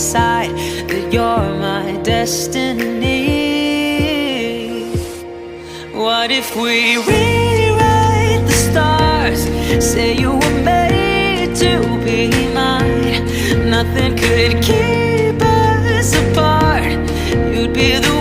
side, that you're my destiny. What if we rewrite the stars? Say you were made to be mine. Nothing could keep us apart. You'd be the